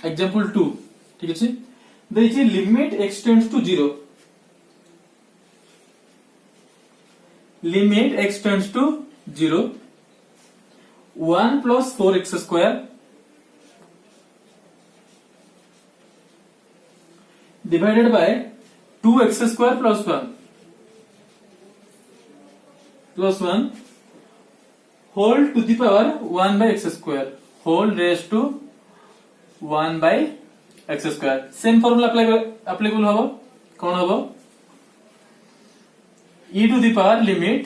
example 2 ठीक अछि देछि limit x tends to 0 limit x tends to 0 1 plus 4x square divided by 2x square plus 1 whole to the power 1 by x square whole raised to 1 by x square same formula applicable होबो कोन होबो e to the power limit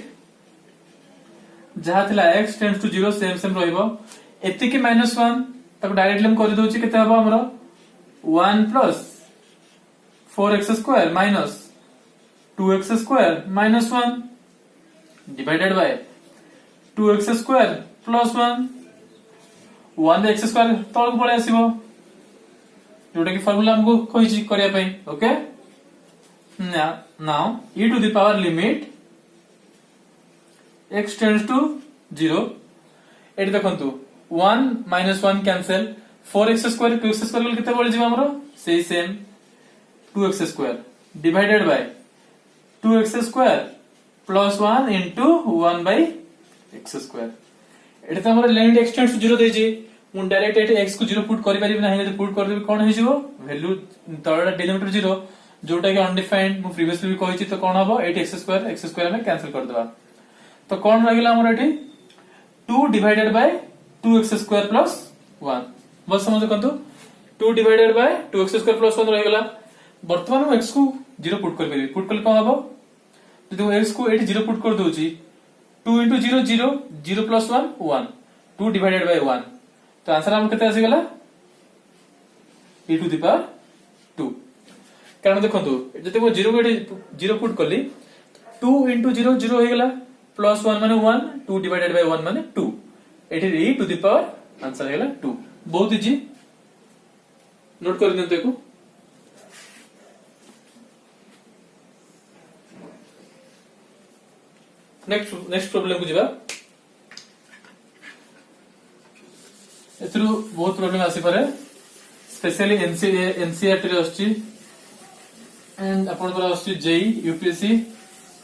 जहा थिला x tends to 0 same रहइबो एति के -1 ताको directly हम कर दोछि केते हबो हमरो 1 plus 4x square minus 2x square minus 1 divided by 2x square plus 1 1 x square तळ पळे आसीबो जोटा कि फार्मूला हमको खोइछि करिया पई okay now e to the power limit x tends to 0 eighty देखंतु 1 minus 1 cancel 4x square 2x square केते बळि जिवो हमरो सेही same 2x square divided by 2x square plus 1 into 1 by x square eighty त हमरो लिमिट x tends to 0 देछि मु direct eighty x को 0 पुट करि परिबि नाही यदि पुट कर देबि कोन होइजिवो वैल्यू तळडा डिनोमिनेटर 0 जोटा कि अनडिफाइंड मु प्रीवियसली भी कहिछि तो कोन हबो 8x square में कैंसिल कर देबा तो कौन रहिला हमर एठी 2 divided by 2x square plus 1 बस समझ कंतु 2 divided by 2x square plus 1 रहिगला वर्तमान हम x को 0 पुट कर पुट कल कोन हबो जदि हम x को एठी 0 पुट कर दोछि 2 into 0 0 0 plus 1 1 2 divided by 1 तो आंसर हम केते आसी गला e to the power 2 कारण देखंतु जदि हम 0 को एठी 0 पुट करली 2 into 0 0 होई गला plus 1 माने 1 2 divided by 1 माने 2 एठी e to the power answer हैला 2 बहुत इजी नोट कर दियंतु एको नेक्स्ट प्रॉब्लम को जिबा एथरु बहुत प्रॉब्लम आसी पारे स्पेशली एनसीईआरटी रे आछि एंड अपन पर आछि जेई यूपीएससी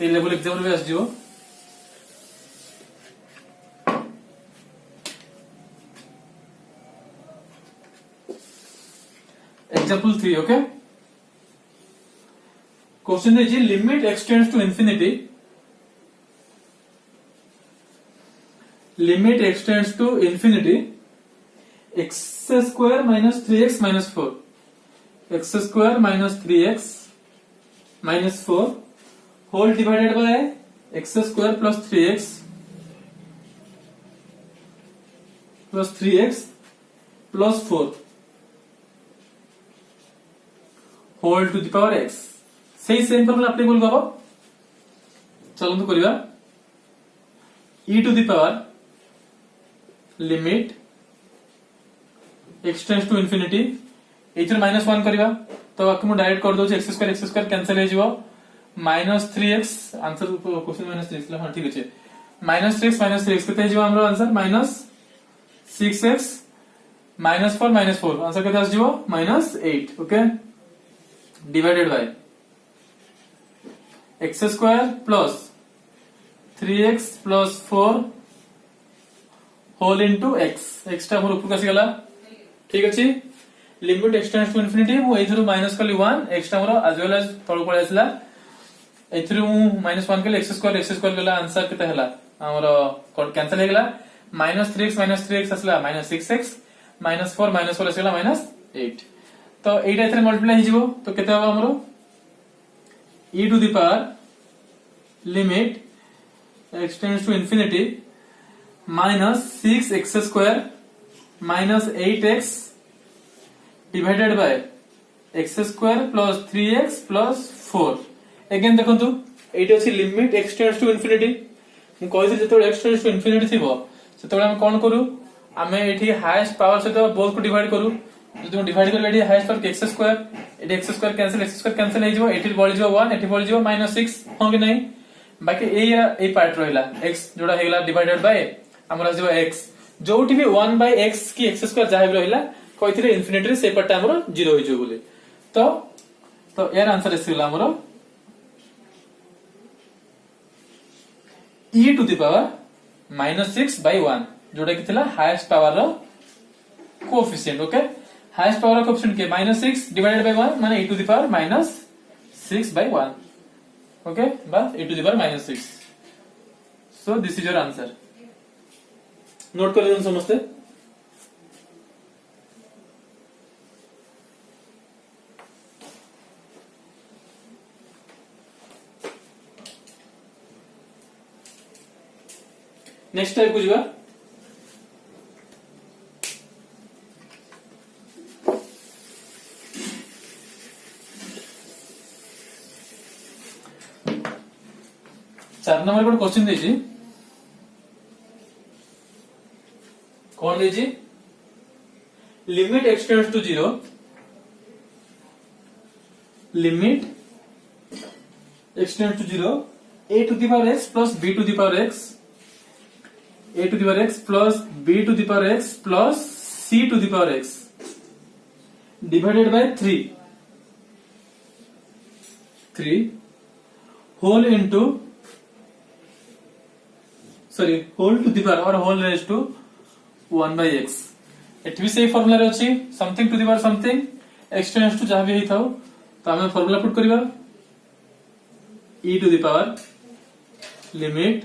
ए लेवल एग्जाम रे आछि जो Example 3 okay question is limit x tends to infinity limit x tends to infinity x square minus 3x minus 4 x square minus 3x minus 4 whole divided by x square plus 3x plus 4 whole to the power x सही same formula applicable करबो चलंतु करिवा e to the power limit x tends to infinity एथर -1 करिवा तो आकु मु direct कर दोछ x square cancel हे जिवो -3x answer question -3x हां ठीक अछि -3x केते जिवो हमरो आंसर -6x -4 आंसर केते आस जिवो -8 okay divided by x square plus 3x plus 4 whole into x टा मोर ऊपर कासी गला ठीक अछि limit x tends to infinity मु एथरु माइनस कली 1 x टा मोर एज वेल एज तळो पळे आसला एथरु मु -1 कली x स्क्वायर गला आंसर केते हला हमर कैंसिल हे गला -3x असला -6x -4 असला -8 तो एटा एथरे मल्टीप्लाई हिजिवो तो केते हबो हमरो e to the power limit x tends to infinity minus 6x square minus 8x divided by x square plus 3x plus 4 again देखंतु एटा अछि limit x tends to infinity मु कहिसे जतो x tends to infinity थिबो सेतो हम कोन करू आमे एठी हाईएस्ट पावर से तो बोथ को डिवाइड करू जो डिवाइड कर एडी हाईएस्ट पावर x स्क्वायर एडी x स्क्वायर कैंसिल हे जिवो एटी बळि जिवो 1 एटी बळि जिवो -6 हो कि नहीं बाकी ए पार्ट रहिला x जोडा हेगला डिवाइडेड बाय हमरा जिवो x जोठी भी 1 बाय x की x स्क्वायर जाहे रहिला कहिथिले इन्फिनिटी रे से पार्ट हमरो 0 होई जो बोली तो तो यार आंसर एसिला हमरो e टू द पावर -6/1 जोटा कि थिला हाईएस्ट पावर रो कोएफिशिएंट ओके हाईएस्ट पावर रो कोएफिशिएंट के -6 डिवाइडेड बाय 1 माने e to the power -6/1 okay बस e to the power -6 so this is your answer note कर लेन समझते नेक्स्ट टाइप बुझिबा 4 नंबर पर क्वेश्चन दीजिए कौन दीजिए limit x tends to 0 limit x tends to 0 a to the power x plus b to the power x a to the power x plus b to the power x plus c to the power x divided by 3 whole into whole to the power or whole raised to 1 by x at भी सही formula रे अछि something to the power something x tends to जहां भी हेई थाउ तो हमें फॉर्मूला पुट करिबा e to the power limit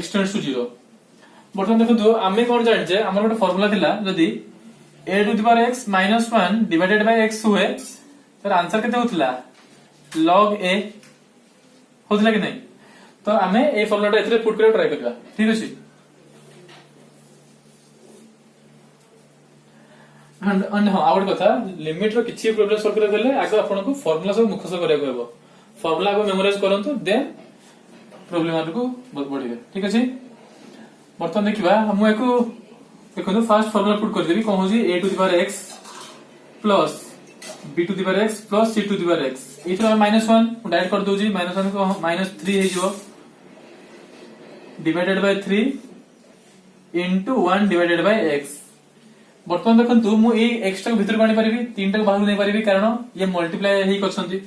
x tends to 0 बर्तमान देखो आमे कोन जानि जे हमर गोटे फार्मूला थिला जदी a to the power x -1 divided by x हुए तर आंसर केते होतला log a होतला कि नहीं तो आमे ए फार्मूलाटा एथरे पुट करे ट्राई करबा ठीक अछि एंड हां आउट कथा लिमिट रो किछि प्रॉब्लम सॉल्व करे गले आगे आपन को फार्मूला सब मुखस करे कहबो फार्मूला को मेमोराइज करंतु देन प्रॉब्लम आगु बहुत बढ़िया ठीक अछि बर्तमान देखिबा हम एको देखो फर्स्ट फार्मूला पुट कर देबी कोन होजी a to the power x plus b to the power x plus c to the power x इथरा -1 डायरेक्ट कर दोजी -1 को -3 हे जो divided by 3 into 1 divided by x बर्तमान देखंतु मु ए x टा भीतर बाणी परिबी 3 टा बाहर नै परिबी कारण ये मल्टीप्लाई हेई करछंती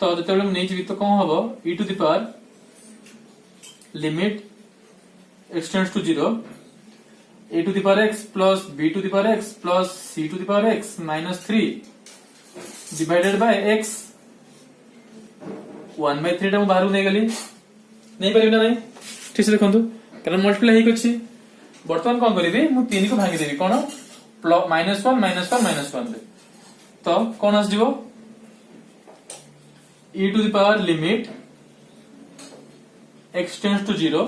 तो जतबेले मु नै जीवि तो कोन हबो e to the power limit x tends to 0 a to the power x plus b to the power x plus c to the power x minus 3 divided by x 1 by 3 टा बाहर नै गली नै परिबी ना नै ठीक से देखंतु कारण मल्टीप्लाई हेई करछि वर्तमान कोन करिबी मु 3 को भांगी देबी कोन -1 रे तो कोन आस जिवो e to the power limit x tends to 0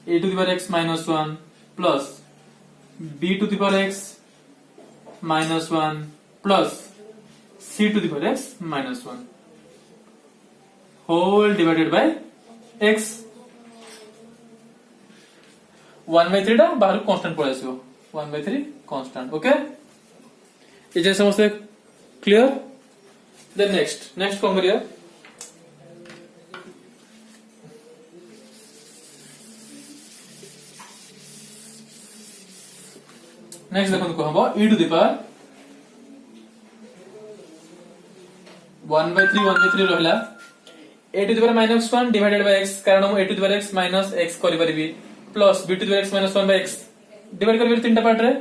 a to the power x -1 plus b to the power x -1 plus c to the power x -1 whole divided by x 1 by 3 टा बाहर कांस्टेंट पड़े आसो 1 by 3 constant okay ये जे समझते clear then next कौन करिया next देखो को हबो e to the power 1 by 3 रहला a to the power -1 divided by x कारण हम a to the power x minus x करि परिबी plus b to the power x -1 by x divide करबी तीनटा पार्ट रे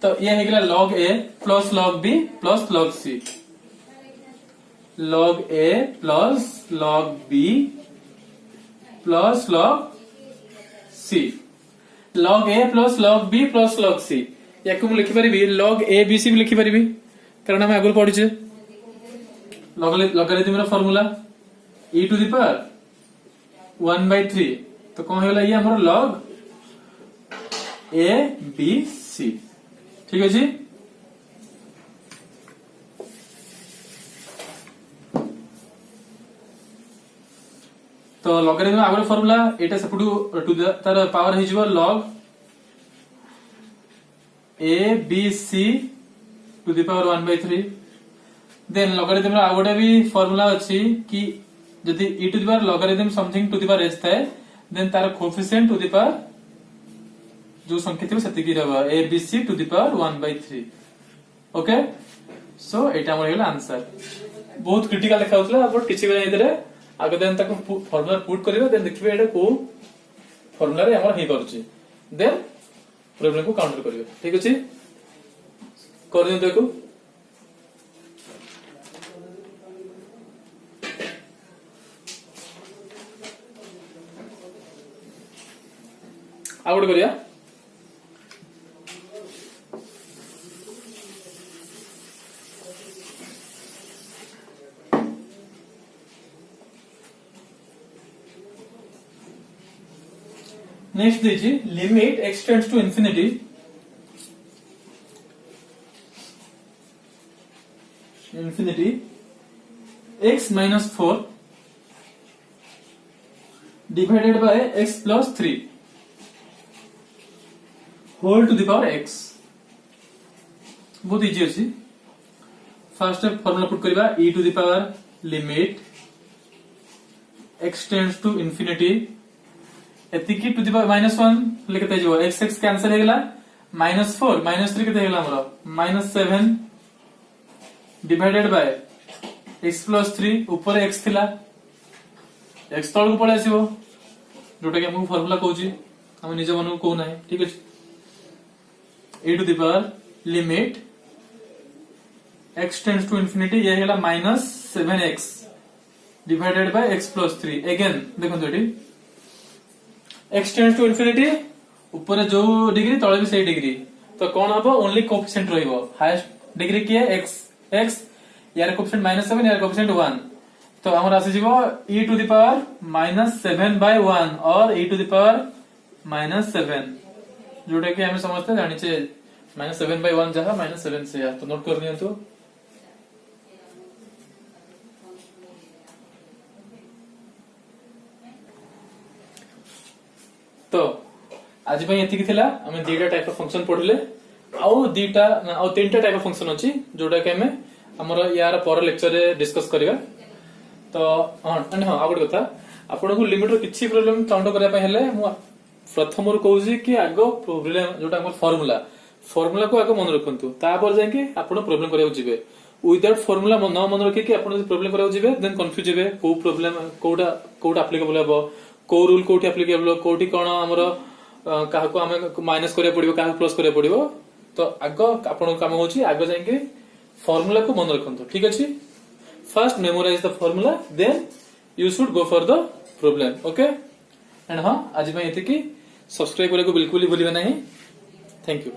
तो ये हे गेला log a plus log b plus log c log a plus log b plus log c log a plus log b plus log c याकु मु लिखि परिबी log a b c भी लिखि परिबी कारण हम आगु पढिचे लॉगरिथम रा formula e to the power 1 by 3 तो कोन होला ये हमर log a b c ठीक अछि तो लॉगरिथम आगु फार्मूला एटा सपटू टू द तार पावर हे जिवो log a b c to the power 1 by 3 then logarithm रा आगोटा भी फार्मूला अछि कि जदि e to the power logarithm something to the power h थाए देन तार कोएफिशिएंट टू द पावर जो संख्या थी सेतिकी रहबो A B C to the power 1/3 okay so एटा हमर हेला आंसर बहुत क्रिटिकल देखा होतला बट किछि बेला इधरे आगे देन ताको फार्मूला पुट करिवे देन देखिबे एटा को फार्मूला रे हमर हे करूची देन प्रॉब्लम को काउंटर करिवे ठीक अछि कर दियौ देखो आउट करिया नेक्स्ट दीजिए limit x tends to infinity x minus 4 divided by x plus 3 whole to the power x बहुत इजी अछि फर्स्ट फॉर्मूला पुट करबा e to the power limit x tends to infinity एतिकी to the power -1 लिखते जो x cancel हो गेला -4 -3 केते गेला हमरो -7 डिवाइडेड बाय x plus 3 ऊपर x थिला x तळ को पळे आसीबो जोटा के हम फार्मूला कहूची हम निजे मन को कहू नाही ठीक अछि e to the power limit x tends to infinity ये गेला -7x divided by x plus 3 again देखो eighty x tends to infinity ऊपर जो डिग्री तळे भी सही डिग्री तो कोन हबो ओनली कोएफिशिएंट रहइबो हाईएस्ट डिग्री के x यार कोएफिशिएंट -7 यार कोएफिशिएंट 1 तो हमर आसी जीवो e टू द पावर -7/1 और e टू द पावर -7 जोटा कि हम समझते जानि छे -7/1 जहा -7 से या तो नोट कर लियो तो तो आज भाई एतिकी थिला हमें दीटा टाइप ऑफ फंक्शन पढले आउ दीटा आउ तीनटा टाइप ऑफ फंक्शन अछि जोटा के हमें हमर यार पर लेक्चर रे डिस्कस करिवा तो हां आ गुड कथा आपन को लिमिट रो किछि प्रॉब्लम काउंट करिया पे हेले मु प्रथम रो कहूजी कि आगो प्रॉब्लम जोटा हमर फार्मूला को आगो मन रखंतु ता पर जाय कि आपन प्रॉब्लम करिया जिवे विदाउट फार्मूला न मन रखि कि आपन प्रॉब्लम करिया जिवे देन कंफ्यूज हेबे को प्रॉब्लम कोडा एप्लीकेबल हेबो को रूल कोठी एप्लीकेबल कोठी कोन हमर काहा को हमें माइनस करिया पड़िबो काहा प्लस करिया पड़िबो तो आगो आपन काम होची आगो जाय कि फार्मूला को मन रखंतु ठीक अछि first memorize the formula then you should go for the problem okay and हां आज मैं एति की सब्सक्राइब करे को बिल्कुल ही भूलिबे नहीं थैंक यू